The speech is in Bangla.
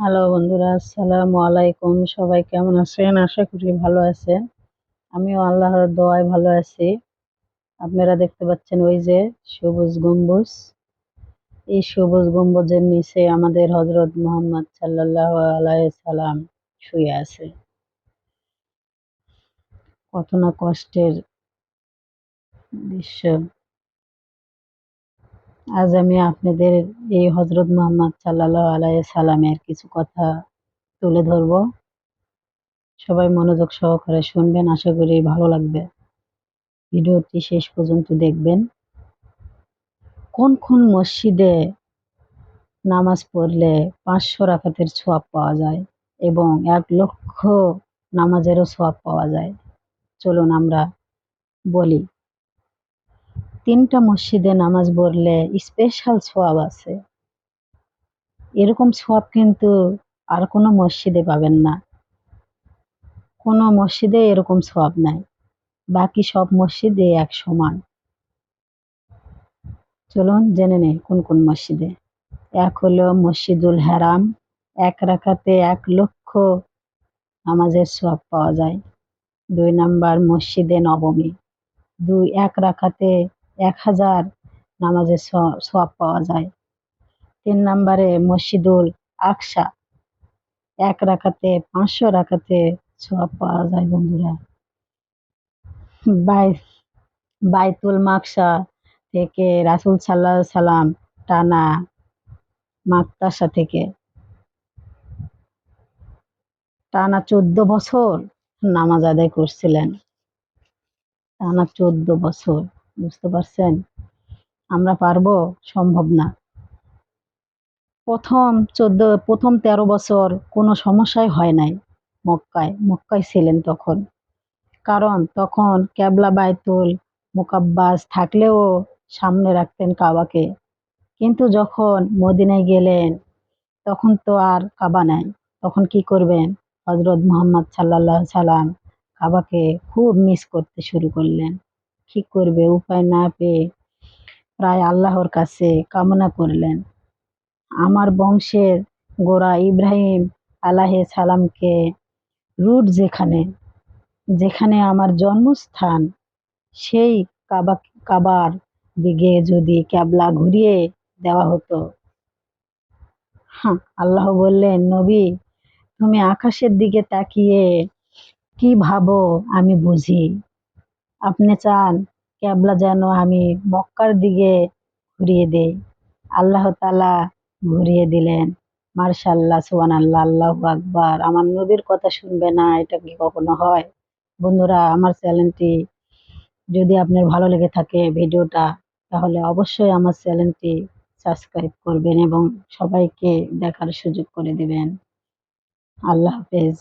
হ্যালো বন্ধুরা, আসসালামু আলাইকুম। সবাই কেমন আছেন? আশা করি ভালো আছেন। আমিও আল্লাহর দোয়ায় ভালো আছি। আপনারা দেখতে পাচ্ছেন ওই যে সবুজ গম্বুজ। এই সবুজ গম্বুজের নিচে আমাদের হযরত মুহাম্মদ সাল্লাল্লাহু আলাইহি সাল্লাম শুয়ে আছে। কত না কষ্টের দৃশ্য। আজ আমি আপনাদের এই হযরত মুহাম্মদ সাল্লাল্লাহু আলাইহি সাল্লামের কিছু কথা তুলে ধরব। সবাই মনোযোগ সহকারে শুনবেন, আশা করি ভালো লাগবে। ভিডিওটি শেষ পর্যন্ত দেখবেন। কোন কোন মসজিদে নামাজ পড়লে ৫০০ রাকাতের সওয়াব পাওয়া যায় এবং ১,০০,০০০ নামাজেরও সওয়াব পাওয়া যায়। চলুন আমরা বলি। ৩টা মসজিদে নামাজ পড়লে স্পেশাল সওয়াব আছে। এরকম সওয়াব কিন্তু আর কোনো মসজিদে পাবেন না। কোনো মসজিদে এরকম সওয়াব নাই। বাকি সব মসজিদে এক সমান। চলুন জেনে নেই কোন কোন মসজিদে। এক হলো মসজিদুল হারাম, ১ রাকাতে ১,০০,০০০ নামাজের সওয়াব পাওয়া যায়। ২ নাম্বার মসজিদে নবমী, ১ রাকাতে ১,০০০ নামাজের সওয়াব পাওয়া যায়। ৩ নাম্বারে মসজিদুল আকসা, ১ রাকাতে ৫০০ রাকাতে সওয়াব পাওয়া যায় বন্ধুরা। বাই বাইতুল মাকসা থেকে রাসূল সাল্লাল্লাহু আলাইহি সাল্লাম টানা মাকতাসা থেকে টানা ১৪ বছর নামাজ আদায় করছিলেন। টানা ১৪ বছর। বুঝতে পারছেন? আমরা পারবো? সম্ভব না। প্রথম ১৩ বছর কোনো সমস্যাই হয় নাই মক্কায় ছিলেন তখন। কারণ তখন কেবলা বাইতুল মুকাব্বাস থাকলেও সামনে রাখতেন কাবাকে। কিন্তু যখন মদিনায় গেলেন তখন তো আর কাবা নাই। তখন কি করবেন? হযরত মুহাম্মদ সাল্লাল্লাহু আলাইহি সাল্লাম কাবাকে খুব মিস করতে শুরু করলেন। কি করবে? উপায় না পেয়ে প্রায় আল্লাহর কাছে কামনা করলেন, আমার বংশের গোড়া ইব্রাহিম আলাইহিস সালামকে রুট যেখানে আমার জন্মস্থান, সেই কাবার দিকে যদি ক্যাবলা ঘুরিয়ে দেওয়া হতো। আল্লাহ বললেন, নবী তুমি আকাশের দিকে তাকিয়ে কি ভাবো আমি বুঝি। আপনি চান ক্যাবলা যেন আমি মক্কার দিকে ঘুরিয়ে দেই। আল্লাহ তাআলা ঘুরিয়ে দিলেন। মাশাআল্লাহ, সুবহানাল্লাহ, আল্লাহু আকবার। আমার নবীর কথা শুনবে না, এটা কি কখনো হয়? বন্ধুরা, আমার চ্যানেলটি যদি আপনার ভালো লেগে থাকে ভিডিওটা, তাহলে অবশ্যই আমার চ্যানেলটি সাবস্ক্রাইব করবেন এবং সবাইকে দেখার সুযোগ করে দিবেন। আল্লাহ হাফেজ।